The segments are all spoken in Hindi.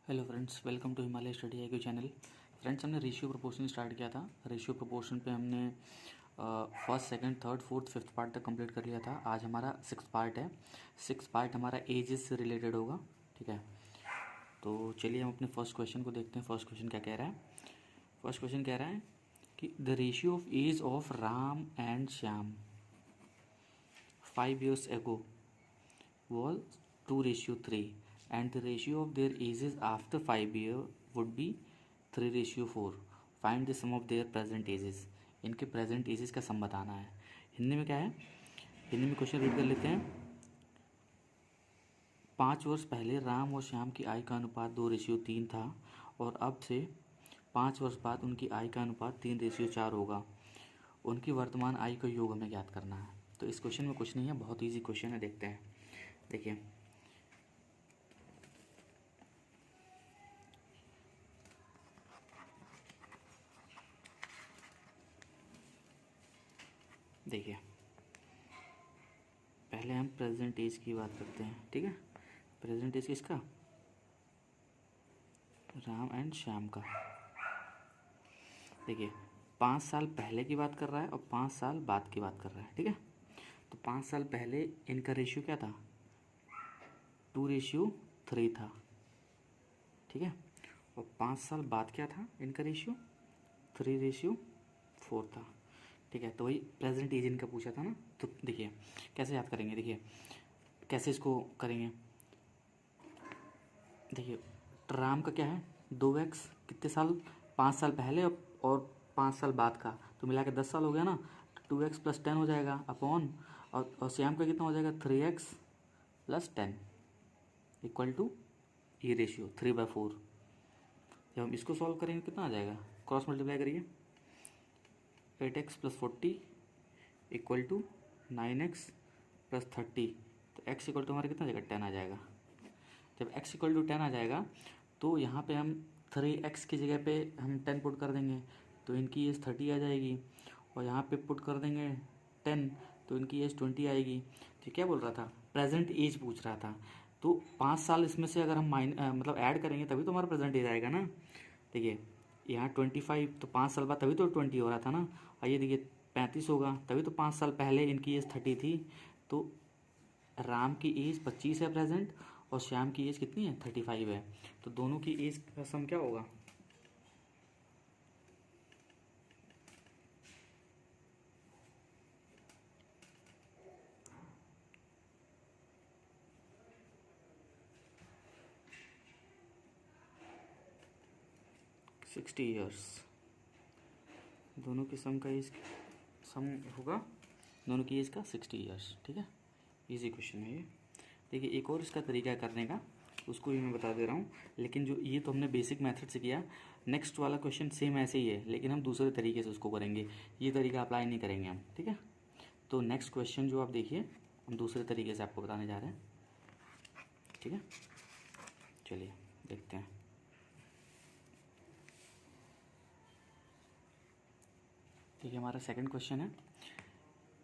Hello friends, welcome to Himalaya study IQ channel. Friends, हमने रेशियो प्रोपोर्शन स्टार्ट किया था। रेशियो प्रोपोर्शन पे हमने first, second, third, fourth, fifth part तक कंप्लीट कर लिया था। आज हमारा सिक्स पार्ट है। सिक्स पार्ट हमारा एजेस से रिलेटेड होगा। ठीक है, तो चलिए हम अपने फर्स्ट क्वेश्चन को देखते हैं। फर्स्ट क्वेश्चन क्या कह रहा है? फर्स्ट क्वेश्चन कह रहा है कि the ratio of age of Ram and Shyam 5 years ago was 2:3, and the ratio of their ages after 5 years would be 3:4. Find the sum of their present ages. इनके प्रेजेंट एजेस का सम बताना है। हिंदी में क्या है? हिंदी में क्वेश्चन रीड कर लेते हैं। 5 वर्ष पहले राम और श्याम की आय का अनुपात 2:3 था, और अब से 5 वर्ष बाद उनकी आय का अनुपात 3:4 होगा। उनकी वर्तमान आय का योग हमें ज्ञात करना है। तो इस क्वेश्चन में कुछ नहीं है, बहुत ईजी क्वेश्चन है। देखते हैं। देखिए, देखिए पहले हम प्रेजेंट एज की बात करते हैं। ठीक है, प्रेजेंट एज किसका? राम एंड श्याम का। देखिए, 5 साल पहले की बात कर रहा है और 5 साल बाद की बात कर रहा है। ठीक है, तो 5 साल पहले इनका रेशियो क्या था? 2:3 था। ठीक है, और 5 साल बाद क्या था इनका रेशियो? 3:4 था। ठीक है, तो वही प्रेजेंट एज इनका पूछा था ना। तो देखिए कैसे याद करेंगे। देखिए कैसे इसको करेंगे। देखिए, राम का क्या है? 2x, कितने साल? 5 साल पहले और 5 साल बाद का, तो मिला के 10 साल हो गया ना। 2x + 10 हो जाएगा अपॉन, और श्याम का कितना हो जाएगा? 3x + 10 इक्वल टू ये रेशियो 3/4। जब हम इसको सॉल्व करेंगे कितना आ जाएगा? क्रॉस मल्टीप्लाई करिए। 8x + 40 equal to 9x + 30। तो x इक्वल टू हमारा कितना आ जाएगा? 10 आ जाएगा। जब x इक्वल टू 10 आ जाएगा तो यहाँ पे हम 3x की जगह पे हम 10 पुट कर देंगे, तो इनकी एज 30 आ जाएगी। और यहाँ पे पुट कर देंगे 10, तो इनकी एज 20 आएगी। तो क्या बोल रहा था? प्रेजेंट एज पूछ रहा था। तो 5 साल इसमें से अगर हम मतलब ऐड करेंगे तभी तो हमारा प्रेजेंट एज आएगा ना। देखिए यहाँ 25, तो 5 साल बाद तभी तो 20 हो रहा था ना। आइए देखिए 35 होगा, तभी तो 5 साल पहले इनकी एज 30 थी। तो राम की एज 25 है प्रेजेंट, और श्याम की एज कितनी है? 35 है। तो दोनों की एज का सम क्या होगा? Sixty years. दोनों की सम का एज सम होगा, दोनों की एज का 60 ईयर्स। ठीक है, इजी क्वेश्चन है ये। देखिए एक और इसका तरीका है करने का, उसको भी मैं बता दे रहा हूँ। लेकिन जो ये तो हमने बेसिक मेथड से किया। नेक्स्ट वाला क्वेश्चन सेम ऐसे ही है, लेकिन हम दूसरे तरीके से उसको करेंगे। ये तरीका अप्लाई नहीं करेंगे हम। ठीक है, तो नेक्स्ट क्वेश्चन जो आप देखिए, हम दूसरे तरीके से आपको बताने जा रहे हैं। ठीक है, चलिए देखते हैं। देखिए हमारा सेकंड क्वेश्चन है,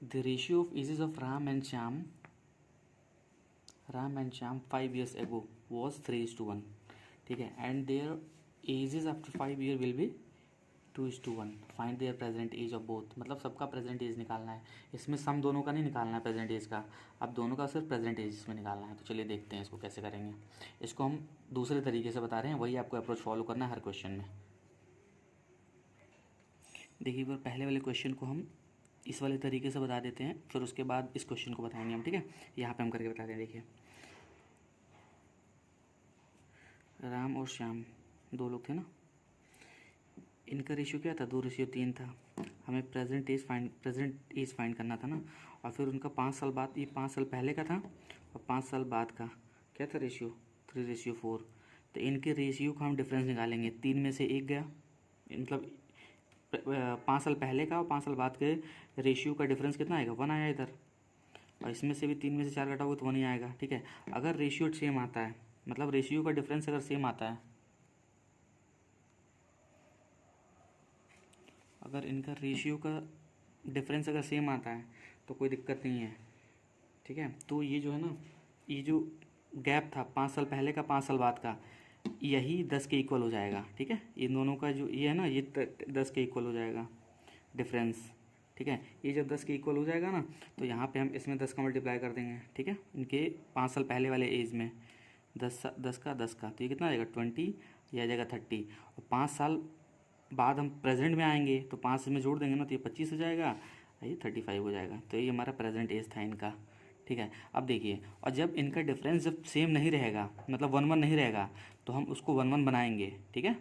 the ratio of ages of Ram and Shyam 5 years ago was 3:1। ठीक है, and their ages after 5 year will be 2:1। Find their present age of both. मतलब सबका प्रेजेंट एज निकालना है। इसमें सम दोनों का नहीं निकालना है प्रेजेंट एज का, अब दोनों का सिर्फ प्रेजेंट एज इसमें निकालना है। तो चलिए देखते हैं इसको कैसे करेंगे। इसको हम दूसरे तरीके से बता रहे हैं, वही आपको अप्रोच फॉलो करना है हर क्वेश्चन में। देखिए पर पहले वाले क्वेश्चन को हम इस वाले तरीके से बता देते हैं, फिर उसके बाद इस क्वेश्चन को बताएंगे हम। ठीक है, यहाँ पे हम करके बताते हैं। देखिए राम और श्याम 2 लोग थे ना, इनका रेशियो क्या था? 2:3 था। हमें प्रेजेंट एज फाइंड करना था ना। और फिर उनका 5 साल बाद, ये 5 साल पहले का था और 5 साल बाद का क्या था रेशियो? 3:4। तो इनके रेशियो का हम डिफरेंस निकालेंगे। 3 में से 1 गया, मतलब 5 साल पहले का और 5 साल बाद के रेशियो का डिफरेंस कितना आएगा? 1 आया इधर। और इसमें से भी 3 में से 4 घटाओगे तो 1 ही आएगा। ठीक है, अगर रेशियो सेम आता है, मतलब रेशियो का डिफरेंस अगर सेम आता है, अगर इनका रेशियो का डिफरेंस अगर सेम आता है तो कोई दिक्कत नहीं है। ठीक है, तो ये जो है ना, ये जो गैप था 5 साल पहले का 5 साल बाद का, यही 10 के इक्वल हो जाएगा, ठीक है। इन दोनों का जो ये है ना, ये 10 के इक्वल हो जाएगा डिफरेंस, ठीक है। ये जब 10 के इक्वल हो जाएगा ना, तो यहाँ पे हम इसमें 10 का मल्टीप्लाई कर देंगे, ठीक है, इनके 5 साल पहले वाले एज में 10 का, तो ये कितना आ जाएगा 20, ये आ जाएगा 30। और 5 साल बाद हम प्रेजेंट में आएंगे तो 5 में जोड़ देंगे ना, तो ये 25 हो जाएगा, ये 35 हो जाएगा। तो ये हमारा प्रेजेंट एज था इनका, ठीक है। अब देखिए, और जब इनका डिफरेंस जब सेम नहीं रहेगा, मतलब 1 1 नहीं रहेगा, तो हम उसको 1 1 बनाएंगे, ठीक है,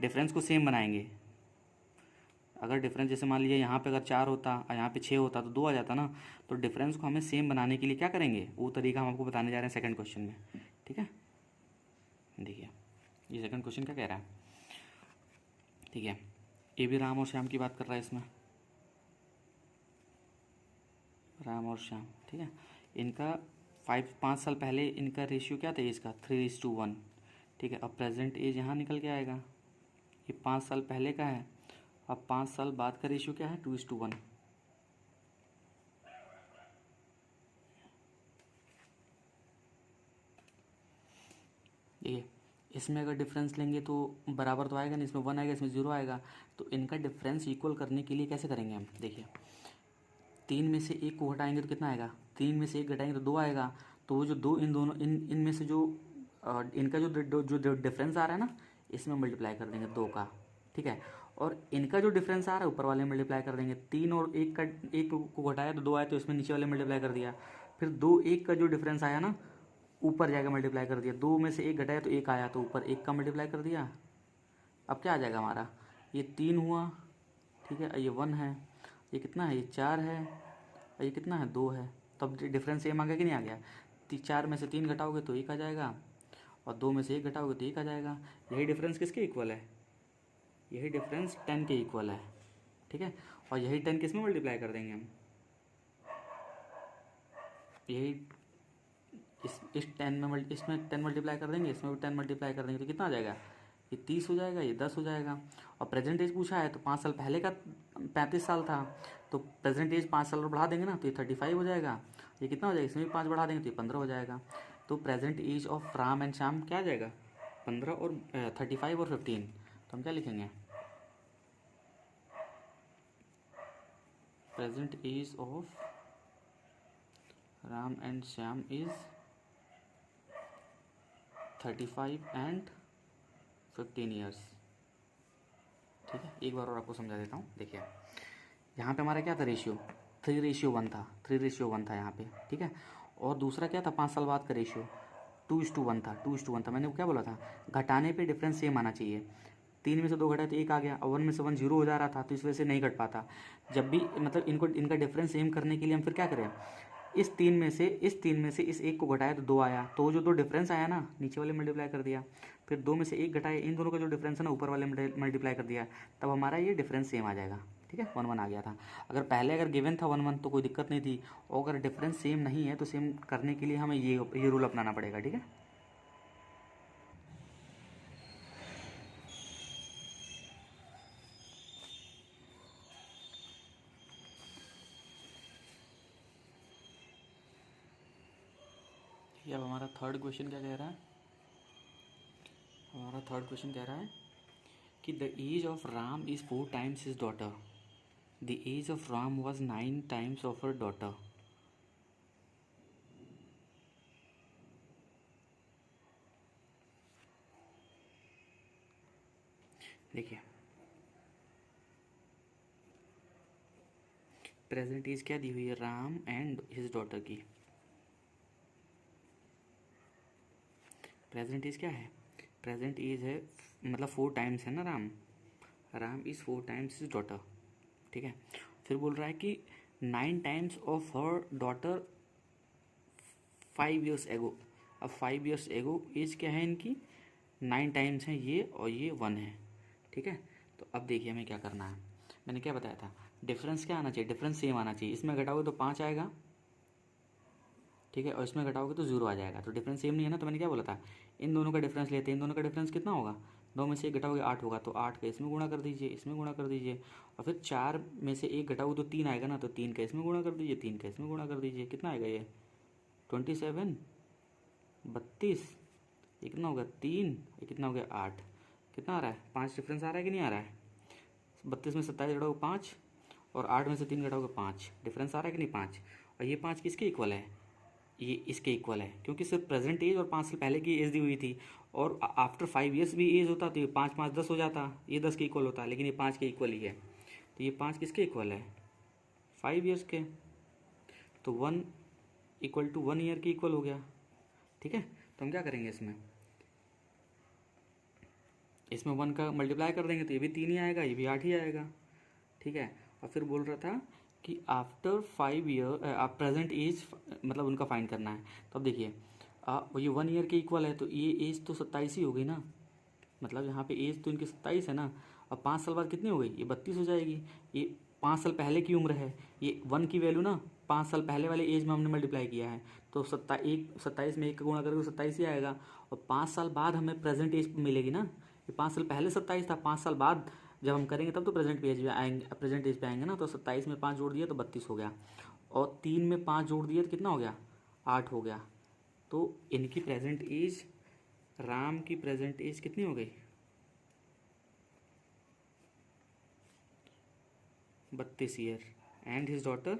डिफरेंस को सेम बनाएंगे। अगर डिफरेंस जैसे मान लीजिए यहाँ पे अगर 4 होता और यहाँ पे 6 होता तो 2 आ जाता ना, तो डिफरेंस को हमें सेम बनाने के लिए क्या करेंगे, वो तरीका हम आपको बताने जा रहे हैं सेकंड क्वेश्चन में, ठीक है। देखिए ये सेकंड क्वेश्चन क्या कह रहा है, ठीक है। ये भी राम और श्याम की बात कर रहा है इसमें, राम और श्याम, ठीक है। इनका 5 साल पहले इनका रेशियो क्या था एज का, 3:1, ठीक है। अब प्रेजेंट एज यहाँ निकल के आएगा, ये 5 साल पहले का है। अब 5 साल बाद का रेशियो क्या है, 2:1। देखिए इसमें अगर डिफरेंस लेंगे तो बराबर तो आएगा नहीं, इसमें 1 आएगा, इसमें 0 आएगा। तो इनका डिफरेंस इक्वल करने के लिए कैसे करेंगे हम, देखिए 3 में से 1 को घटाएंगे तो कितना आएगा, 3 में से 1 घटाएंगे तो 2 आएगा। तो वो जो दो इन दोनों इनमें से जो इनका जो डिफरेंस आ रहा है ना, इसमें मल्टीप्लाई कर देंगे 2 का, ठीक है। और इनका जो डिफरेंस आ रहा है ऊपर वाले में मल्टीप्लाई कर देंगे, 3 और 1 का, 1 को घटाया तो 2 आया, तो इसमें नीचे वाले मल्टीप्लाई कर दिया। फिर 2 1 का जो डिफरेंस आया ना, ऊपर जाकर मल्टीप्लाई कर दिया। 2 में से 1 घटाया तो 1 आया, तो ऊपर 1 का मल्टीप्लाई कर दिया। अब क्या आ जाएगा हमारा, ये 3 हुआ, ठीक है, ये 1 है, ये कितना है, ये 4 है, और ये कितना है, 2 है। तब डिफरेंस सेम आ गया कि नहीं आ गया। 4 में से 3 घटाओगे तो 1 आ जाएगा, और 2 में से 1 घटाओगे तो 1 आ जाएगा। यही डिफरेंस किसके इक्वल है, यही डिफरेंस 10 के इक्वल है, ठीक है। और यही 10 किस में मल्टीप्लाई कर देंगे हम, यही इस 10 में इसमें 10 मल्टीप्लाई कर देंगे, इसमें भी 10 मल्टीप्लाई कर देंगे, तो कितना आ जाएगा, ये 30 हो जाएगा, ये 10 हो जाएगा। और प्रेजेंट एज पूछा है तो 5 साल पहले का 35 साल था, तो प्रेजेंट एज 5 साल और बढ़ा देंगे ना, तो ये 35 हो जाएगा। ये कितना हो जाएगा, इसमें भी 5 बढ़ा देंगे तो ये 15 हो जाएगा। तो present age of Ram and Shyam क्या आ जाएगा, 15 और 35 और 15। तो हम क्या लिखेंगे, present age of Ram and Shyam is 35 and 15 years, ठीक है। एक बार और आपको समझा देता हूँ। देखिए यहाँ पे हमारा क्या था रेशियो, 3:1 था, 3:1 था यहाँ पे, ठीक है। और दूसरा क्या था, 5 साल बाद का रेशियो 2:1 था, 2:1 था। मैंने क्या बोला था, घटाने पे डिफरेंस सेम आना चाहिए। 3 में से 2 घटाए तो 1 आ गया, और 1 में से 1 0 हो जा रहा था, तो इस वजह से नहीं घट पाता। जब भी मतलब इनका डिफरेंस सेम करने के लिए हम फिर क्या करें, इस 3 में से इस 1 को घटाया तो 2 आया, तो वो जो 2 डिफरेंस आया ना, नीचे वाले मल्टीप्लाई कर दिया। फिर 2 में से 1 घटाए, इन दोनों का जो डिफरेंस है ना, ऊपर वाले मल्टीप्लाई कर दिया, तब हमारा ये डिफरेंस सेम आ जाएगा, ठीक है। 1 1 आ गया था। अगर पहले अगर गिवन था 1 1 तो कोई दिक्कत नहीं थी, और अगर डिफरेंस सेम नहीं है तो सेम करने के लिए हमें ये रूल अपनाना पड़ेगा, ठीक है। अब हमारा थर्ड क्वेश्चन क्या कह रहा है, हमारा थर्ड क्वेश्चन कह रहा है कि the age of Ram is 4 times his daughter, the age of Ram was 9 times of her daughter. देखिए प्रेजेंट एज क्या दी हुई है, राम एंड हिज डॉटर की। प्रेजेंट एज क्या है, प्रेजेंट एज है मतलब 4 टाइम्स है ना, Ram is 4 times his daughter, ठीक है। फिर बोल रहा है कि 9 times of her daughter 5 years ago. अब 5 ईयर्स एगो एज क्या है इनकी, 9 टाइम्स है ये, और ये 1 है, ठीक है। तो अब देखिए हमें क्या करना है, मैंने क्या बताया था, डिफरेंस क्या आना चाहिए, डिफरेंस सेम आना चाहिए। इसमें घटाओगे तो 5 आएगा, ठीक है, और इसमें घटाओगे तो 0 आ जाएगा। तो डिफरेंस सेम नहीं है ना, तो मैंने क्या बोला था, इन दोनों का डिफरेंस लेते हैं। इन दोनों का डिफरेंस कितना होगा, 2 में से 1 घटाओगे 8 होगा, तो 8 का इसमें गुणा कर दीजिए, इसमें गुणा कर दीजिए। और फिर 4 में से 1 घटाओगे तो 3 आएगा ना, तो 3 का इसमें गुणा कर दीजिए, 3 का इसमें गुणा कर दीजिए, कितना आएगा ये 27, 32, ये कितना हो गया 3, ये कितना हो गया 8, कितना आ रहा है 5 डिफरेंस आ रहा है कि नहीं आ रहा है? 32 में 27 घटाओगे 5 और 8 में से 3 घटाओगे 5, डिफरेंस आ रहा है कि नहीं 5। और ये 5 किसके इक्वल है? ये इसके इक्वल है, क्योंकि सिर्फ प्रेजेंट एज और 5 साल पहले की एज दी हुई थी, और आफ्टर 5 ईयर्स भी एज होता तो ये 5 5 10 हो जाता, ये 10 के इक्वल होता, लेकिन ये 5 के इक्वल ही है। तो ये 5 किसके इक्वल है? 5 ईयर्स के। तो 1 इक्वल टू 1 ईयर के इक्वल हो गया। ठीक है, तो हम क्या करेंगे इसमें 1 का मल्टीप्लाई कर देंगे तो ये भी 3 ही आएगा, ये भी 8 ही आएगा। ठीक है, और फिर बोल रहा था कि आफ्टर 5 ईयर आप प्रेजेंट एज मतलब उनका फाइंड करना है। तो अब देखिए ये 1 ईयर के इक्वल है, तो ये एज तो 27 ही हो गई ना, मतलब यहाँ पे एज तो इनकी 27 है ना। और 5 साल बाद कितनी हो गई? ये 32 हो जाएगी। ये 5 साल पहले की उम्र है, ये 1 की वैल्यू ना 5 साल पहले वाले एज में हमने मल्टीप्लाई किया है, तो 27 में 1 का गुणा करके 27 ही आएगा। और 5 साल बाद हमें प्रेजेंट एज मिलेगी ना, ये 5 साल पहले 27 था, 5 साल बाद जब हम करेंगे तब तो प्रेजेंट एज पे आएंगे, प्रेजेंट एज पे आएंगे ना। तो 27 में 5 जोड़ दिया तो 32 हो गया, और 3 में 5 जोड़ दिया तो कितना हो गया? 8 हो गया। तो इनकी प्रेजेंट एज, राम की प्रेजेंट एज कितनी हो गई? 32 year. And his daughter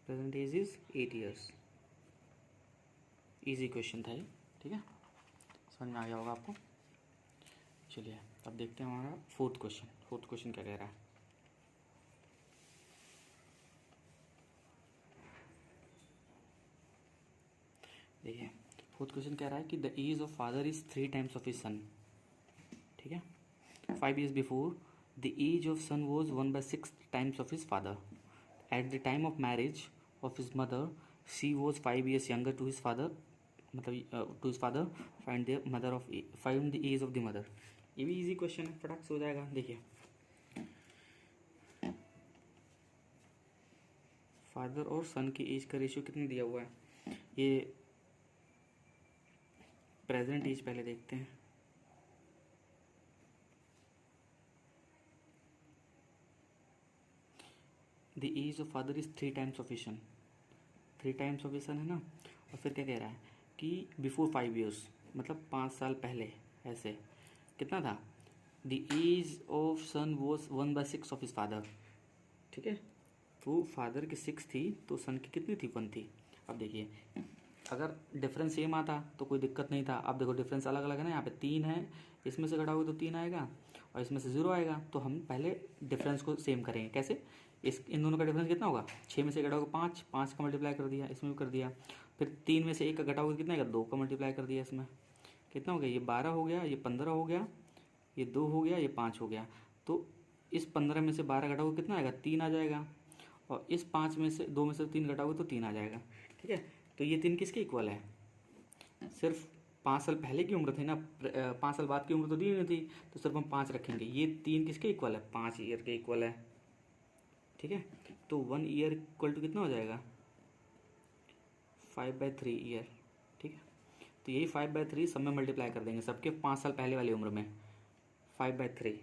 present age is 8 years. Easy question था ये। ठीक है, समझ में आ गया होगा आपको। चलिए अब देखते हैं हमारा फोर्थ क्वेश्चन क्या कह रहा है। देखिए फोर्थ क्वेश्चन कह रहा है कि the age of father is 3 times of his son. ठीक है, 5 years before the age of son was 1/6 times of his father. At the time of marriage of his mother she was 5 years younger to his father, मतलब to his father. Find the age of the mother. ये भी इजी क्वेश्चन है, फटाक से हो जाएगा। देखिए फादर और सन की एज का रेशियो कितना दिया हुआ है? ये प्रेजेंट एज पहले देखते हैं। The age of father is 3 times of his son, 3 times of his son है ना। और फिर क्या कह रहा है कि बिफोर 5 years, मतलब 5 साल पहले, ऐसे कितना था? The age of son was 1/6 of his father. ठीक है, तो फादर की 6 थी तो सन की कितनी थी? 1 थी। अब देखिए अगर डिफरेंस सेम आता तो कोई दिक्कत नहीं था। अब देखो डिफरेंस अलग अलग है ना, यहाँ पे 3 है, इसमें से घटाओगे तो 3 आएगा और इसमें से 0 आएगा। तो हम पहले डिफरेंस को सेम करेंगे। कैसे? इन दोनों का डिफरेंस कितना होगा? 6 में से घटाओगे 5, 5 का मल्टीप्लाई कर दिया, इसमें भी कर दिया। फिर 3 में से 1 का घटाओगे कितना आएगा? 2 का मल्टीप्लाई कर दिया, इसमें कितना हो गया? ये 12 हो गया, ये 15 हो गया, ये 2 हो गया, ये 5 हो गया। तो इस 15 में से 12 घटाओगे कितना आएगा? 3 आ जाएगा। और इस 5 में से 2 में से 3 घटाओगे तो 3 आ जाएगा। ठीक है, तो ये 3 किसके इक्वल है? सिर्फ 5 साल पहले की उम्र थी ना, 5 साल बाद की उम्र तो दी नहीं थी, तो सिर्फ हम 5 रखेंगे। ये 3 किसके इक्वल है? 5 ईयर के इक्वल है। ठीक है, तो 1 ईयर इक्वल टू कितना हो जाएगा? 5/3 ईयर। ठीक है, तो यही 5/3 सब में मल्टीप्लाई कर देंगे, सबके 5 साल पहले वाली उम्र में 5/3।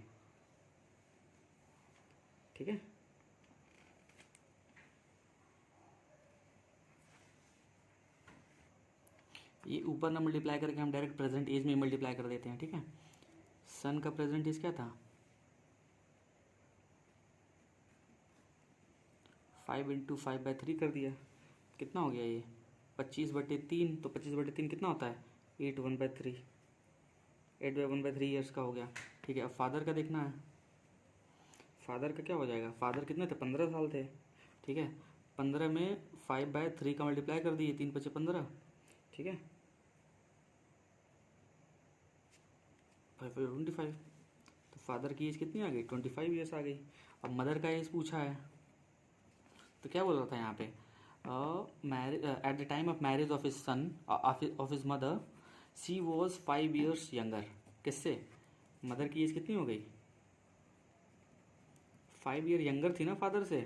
ठीक है, ये ऊपर ना मल्टीप्लाई करके हम डायरेक्ट प्रेजेंट एज में मल्टीप्लाई कर देते हैं। ठीक है, सन का प्रेजेंट एज क्या था? 5 × 5/3 कर दिया, कितना हो गया ये? 25/3। तो 25/3 कितना होता है? 8 1/3, 8/1/3 ईयर्स का हो गया। ठीक है, अब फादर का देखना है। फादर का क्या हो जाएगा? फादर कितने थे? 15 साल थे। ठीक है, 15 में 5/3 का मल्टीप्लाई कर दिए, 3 × 5 = 15। ठीक है, 5 × 25, तो फादर की एज कितनी आ गई? 25 ईयर्स आ गई। अब मदर का एज पूछा है, तो क्या बोल रहा था यहाँ पे? Eight the time of marriage of his son of his mother she was 5 years younger. किससे? मदर की एज कितनी हो गई? 5 year यंगर थी ना फादर से।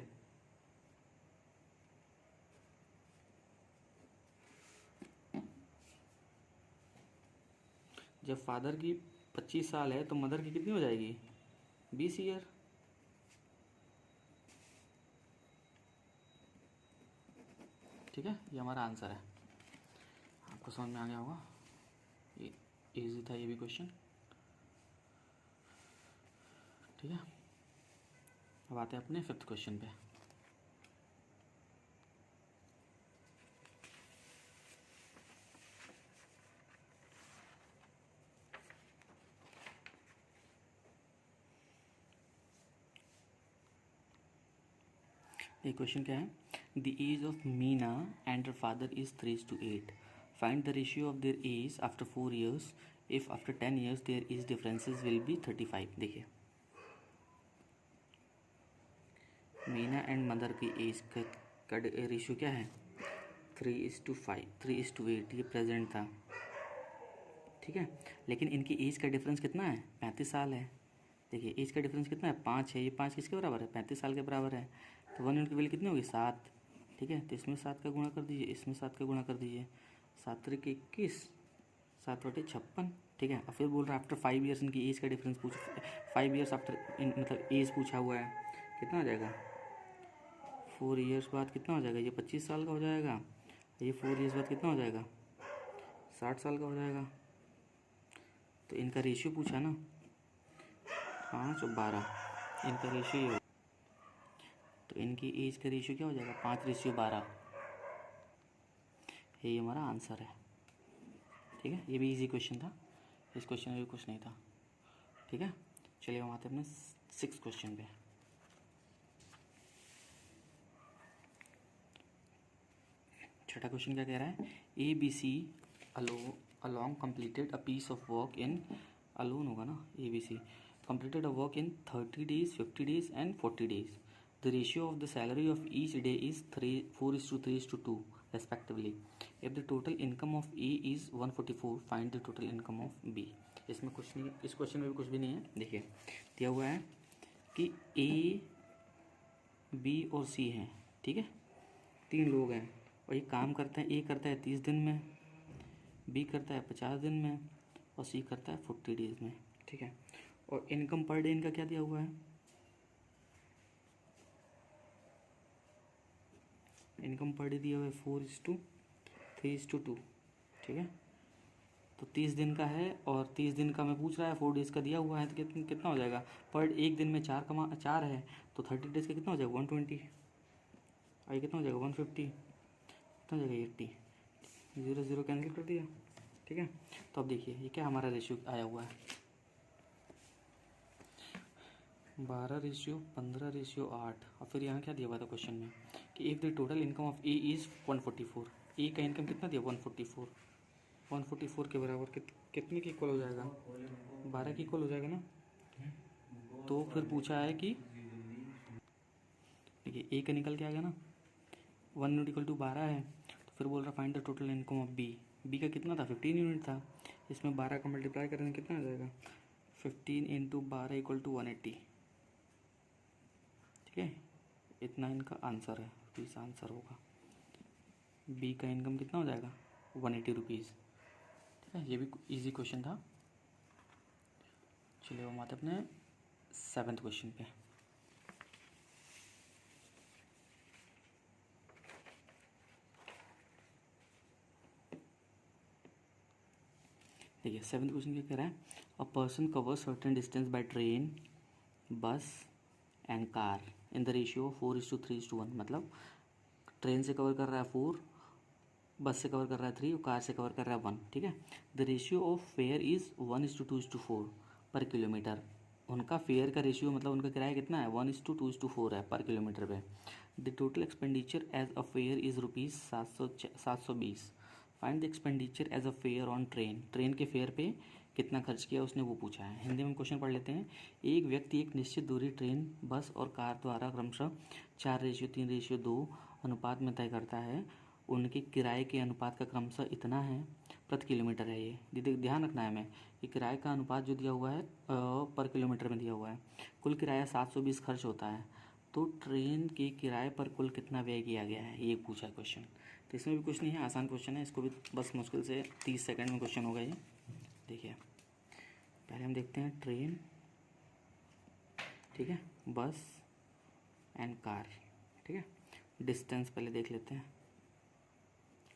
जब फादर की 25 साल है तो मदर की कितनी हो जाएगी? 20 ईयर। ठीक है, ये हमारा आंसर है। आपको समझ में आ गया होगा, ये इजी था ये भी क्वेश्चन। ठीक है, अब आते हैं अपने 5th क्वेश्चन पे। ये क्वेश्चन क्या है, the age of Meena and her father is 3:8, find the ratio of their age after 4 years, if after 10 years their age differences will be 35। देखिए, मीना एंड मदर की एज का रेशियो क्या है, 3:5, 3:8, ये प्रेजेंट था। ठीक है, लेकिन इनकी एज का डिफरेंस कितना है, 35 साल है। देखिए, एज का डिफरेंस कितना है, 5 है। ये 5 किसके बराबर है, 35 साल के बराबर है। तो 1 यूनिट की वैल्यू कितनी होगी, 7। ठीक है, तो इसमें 7 का गुणा कर दीजिए, इसमें 7 का गुणा कर दीजिए, 7 तरीके 21, 7/56। ठीक है, और फिर बोल रहा है आफ्टर 5 years इनकी एज का डिफरेंस पूछ, 5 years आफ्टर मतलब एज पूछा हुआ है, कितना हो जाएगा, 4 years बाद कितना हो जाएगा, ये 25 साल का हो जाएगा। ये 4 years बाद कितना हो जाएगा, 60 साल का हो जाएगा। तो इनका रेशियो पूछा ना, 5 और 12, इनका रेशियो ये, तो इनकी एज का रेशियो क्या हो जाएगा, 5:12। ये हमारा आंसर है। ठीक है, ये भी इजी क्वेश्चन था, इस क्वेश्चन में भी कुछ नहीं था। ठीक है, चलिए हम आते हैं अपने 6th क्वेश्चन पे। छठा क्वेश्चन क्या कह रहा है, ABC along completed a piece of work in, alone होगा ना, ABC completed a work in 30 days, 50 days and 40 days. The ratio of the salary of each day is 4:3:2 respectively. If the total income of A is 144, find the total income of B. इसमें कुछ नहीं, इस क्वेश्चन में भी कुछ भी नहीं है। देखिए, दिया हुआ है कि A, B और C हैं। ठीक है, 3 लोग हैं और ये काम करते हैं। A करता है 30 दिन में, B करता है 50 दिन में और C करता है 40 डेज में। ठीक है, और इनकम पर डे इनका क्या दिया हुआ है, इनकम पर डे दिया हुआ है 4:3:2। ठीक है, तो 30 दिन का है और 30 दिन का मैं पूछ रहा है, 4 डेज़ का दिया हुआ है, तो कितना हो जाएगा, पर एक दिन में 4 है, तो 30 डेज़ का कितना हो जाएगा, 120। और ये कितना हो जाएगा, 150, कितना हो जाएगा, 80। 0 0 कैंसिल कर दिया। ठीक है, तो अब देखिए ये क्या हमारा रेशियो आया हुआ है, 12:15:8। और फिर यहाँ क्या दिया हुआ था क्वेश्चन में कि if the total income of A is 144, ए का इनकम कितना दिया, 144, 144 के बराबर कितने की इक्वल हो जाएगा, 12 की इक्वल हो जाएगा ना। तो फिर पूछा है कि देखिए ए का निकल के आ गया ना, 1 यूनिट इक्वल टू 12 है, तो फिर बोल रहा find the total income of B. B का कितना था, 15 यूनिट था, इसमें 12 का मल्टीप्लाई करेंगे कितना आ जाएगा, 15 × 12 = 180। ठीक है, इतना इनका आंसर है, तो इसका आंसर होगा बी का इनकम कितना हो जाएगा, 180 रुपीज़। ठीक है, ये भी इजी क्वेश्चन था। चलिए हम आते अपने 7th क्वेश्चन पे। देखिए 7th क्वेश्चन क्या कह रहा है, a person cover certain distance by train, bus and car in the ratio 4:3:1। मतलब ट्रेन से कवर कर रहा है 4, बस से कवर कर रहा है 3 और कार से कवर कर रहा है 1। ठीक है, the ratio of fair is 1:2:4 पर किलोमीटर। उनका फेयर का रेशियो मतलब उनका किराया कितना है, 1:2:4 है पर किलोमीटर पे। The total expenditure as a fare is ₹720। Find the expenditure as a fare on train. Train के फेयर पे कितना खर्च किया उसने वो पूछा है। हिंदी में क्वेश्चन पढ़ लेते हैं। एक व्यक्ति एक निश्चित दूरी ट्रेन, बस और कार द्वारा क्रमशः 4:3:2 अनुपात में तय करता है। उनके किराए के अनुपात का क्रमशः इतना है प्रति किलोमीटर है। ये ध्यान रखना है हमें कि किराए का अनुपात जो दिया हुआ है पर किलोमीटर में दिया हुआ है। कुल किराया 720 खर्च होता है, तो ट्रेन के किराए पर कुल कितना व्यय किया गया है, ये पूछा क्वेश्चन। तो इसमें भी कुछ नहीं है, आसान क्वेश्चन है, इसको भी बस मुश्किल से 30 सेकंड में क्वेश्चन होगा ये। देखिए पहले हम देखते हैं ट्रेन, ठीक है, बस एंड कार। ठीक है, डिस्टेंस पहले देख लेते हैं।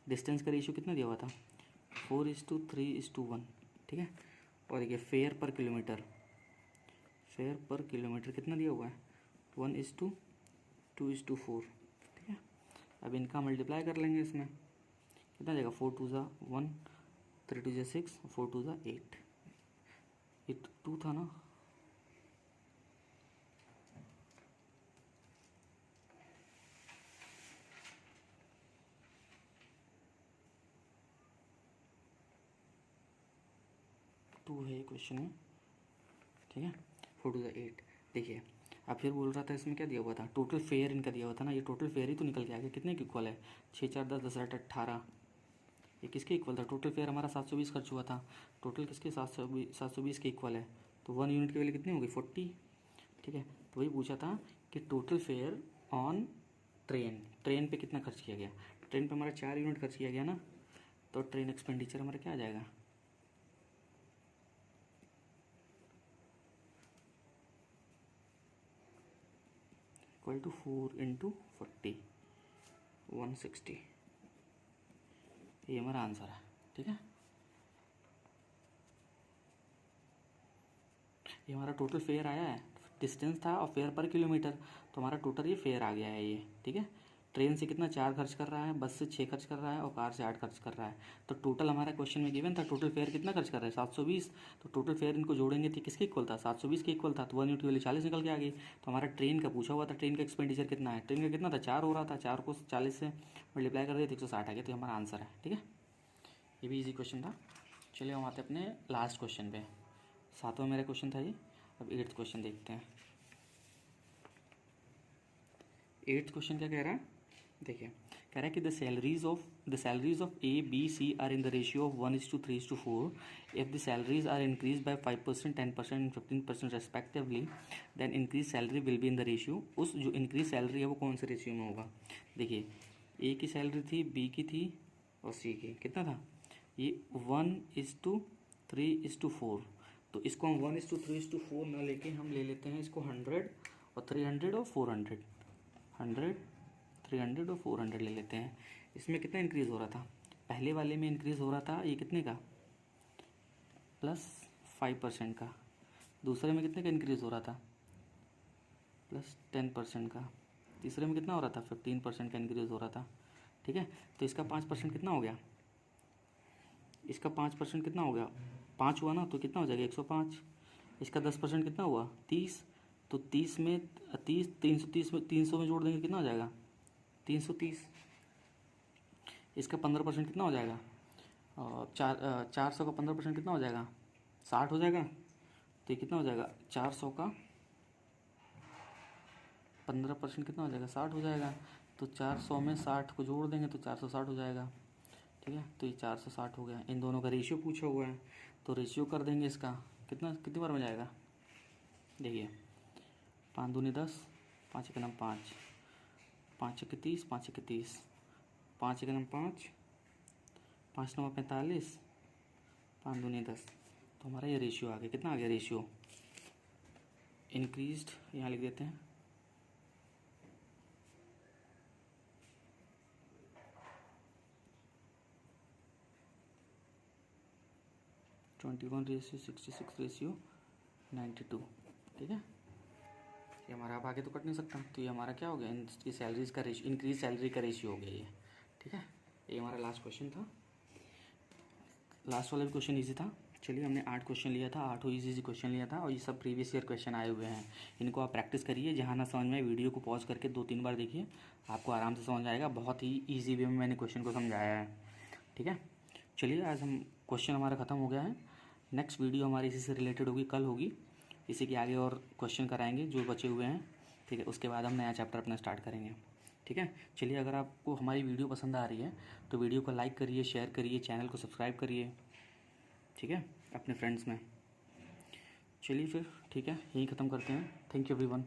डिस्टेंस का रेशियो कितना दिया हुआ था, 4:3:1, ठीक है। और देखिए फेयर पर किलोमीटर, फेयर पर किलोमीटर कितना दिया हुआ है, 1:2:4, ठीक है। अब इनका मल्टीप्लाई कर लेंगे, इसमें कितना जाएगा, 4×2=1, 3×2=6, 4×2=8, ये 2 था ना, टू है क्वेश्चन में, ठीक है। 4×2=8। देखिए अब फिर बोल रहा था इसमें क्या दिया हुआ था, टोटल फेयर इनका दिया हुआ था ना, ये टोटल फेयर ही तो निकल के आ गया, कितने की इक्वल है, 6 4 10 10 8 18, ये किसके इक्वल था, टोटल फेयर हमारा 720 खर्च हुआ था, टोटल किसके 720 के इक्वल है, तो 1 यूनिट की वैल्यू कितनी होगी, 40, ठीक है। तो वही पूछा था कि total fair on train, train पे कितना खर्च किया गया, ट्रेन पे हमारा 4 यूनिट खर्च किया गया ना, तो ट्रेन एक्सपेंडिचर हमारा क्या आ जाएगा, इक्वल टू 4×40, 160, ये हमारा आंसर है, ठीक है। ये हमारा टोटल फेयर आया है, डिस्टेंस था और फेयर पर किलोमीटर, तो हमारा टोटल ये फेयर आ गया है ये, ठीक है। ट्रेन से कितना 4 खर्च कर रहा है, बस से 6 खर्च कर रहा है और कार से 8 खर्च कर रहा है, तो टोटल हमारा क्वेश्चन में गिवन था टोटल फेयर कितना खर्च कर रहा है, 720, तो टोटल फेयर इनको जोड़ेंगे तो किसके इक्वल था, 720 के इक्वल था, तो 1 यूनिट की वैल्यू 40 निकल के आ गई। तो हमारा ट्रेन का पूछा हुआ था, ट्रेन का एक्सपेंडिचर कितना है, ट्रेन का कितना था, 4 हो रहा था, 4 को 40 से मल्टीप्लाई कर दिया तो 160 आ गया, तो हमारा आंसर है, ठीक है। ये भी इजी क्वेश्चन था। चलिए हम आते हैं अपने लास्ट क्वेश्चन पे, 7वां मेरा क्वेश्चन था ये। अब 8th क्वेश्चन देखते हैं। 8th क्वेश्चन क्या कह रहा है, देखिए कह रहा है कि the salaries of A B C are in the ratio of 1:3:4, if the salaries are increase by 5%, 10% and 15% respectively, then increase salary will be in the ratio, उस जो इंक्रीज सैलरी है वो कौन से रेशियो में होगा। देखिए ए की सैलरी थी, बी की थी और सी की, कितना था, ये 1:3:4, तो इसको हम 1:3:4 ना लेके हम ले लेते हैं इसको 100 और 300 और 400, 100 300 और 400 ले लेते हैं। इसमें कितना इंक्रीज़ हो रहा था, पहले वाले में इंक्रीज़ हो रहा था ये कितने का, +5% का, दूसरे में कितने का इंक्रीज़ हो रहा था, +10% का, तीसरे में कितना हो रहा था, 15% का इंक्रीज़ हो रहा था, ठीक है। तो इसका 5% कितना हो गया, इसका 5% कितना हो गया, 5 हुआ ना, तो कितना हो जाएगा 105, इसका 10% कितना हुआ 30, तो 30 में 30 330 में 300 में जोड़ देंगे कितना हो जाएगा 330, इसका 15% कितना हो जाएगा, 400 का 15% कितना हो जाएगा 60 हो जाएगा, तो ये कितना हो जाएगा 400 का 15% कितना हो जाएगा 60 हो जाएगा, तो 400 में 60 को जोड़ देंगे तो 460 हो जाएगा, ठीक है। तो ये 460 हो गया, इन दोनों का रेशियो पूछा हुआ है, तो रेशियो कर देंगे इसका, कितनी बार में जाएगा, देखिए 5 दूनी 10, 5 1 5, 5 1 30, 5 1 30, 5 1 5, 5 9 45, 5 दूनी 10, तो हमारा ये रेशियो आ गया, कितना आ गया रेशियो, इंक्रीज्ड यहाँ लिख देते हैं, (21:66:92), ठीक है। ये हमारा अब आगे तो कट नहीं सकता, तो ये हमारा क्या हो गया, इसकी सैलरीज का रेशियो, इंक्रीज सैलरी का रेशियो हो गया ये, ठीक है। ये हमारा लास्ट क्वेश्चन था, लास्ट वाला भी क्वेश्चन ईजी था। चलिए हमने 8 क्वेश्चन लिया था, 8 ईजी क्वेश्चन लिया था, और ये सब प्रीवियस ईयर क्वेश्चन आए हुए हैं, इनको आप प्रैक्टिस करिए, जहाँ ना समझ में वीडियो को पॉज करके 2-3 बार देखिए, आपको आराम से समझ आएगा, बहुत ही ईजी वे में मैंने क्वेश्चन को समझाया है, ठीक है। चलिए आज हम क्वेश्चन हमारा ख़त्म हो गया है, नेक्स्ट वीडियो हमारी इसी से रिलेटेड होगी, कल होगी, इसी के आगे और क्वेश्चन कराएंगे जो बचे हुए हैं, ठीक है। उसके बाद हम नया चैप्टर अपना स्टार्ट करेंगे, ठीक है। चलिए अगर आपको हमारी वीडियो पसंद आ रही है तो वीडियो को लाइक करिए, शेयर करिए, चैनल को सब्सक्राइब करिए, ठीक है, अपने फ्रेंड्स में। चलिए फिर ठीक है, यहीं ख़त्म करते हैं, थैंक यू एवरीवन।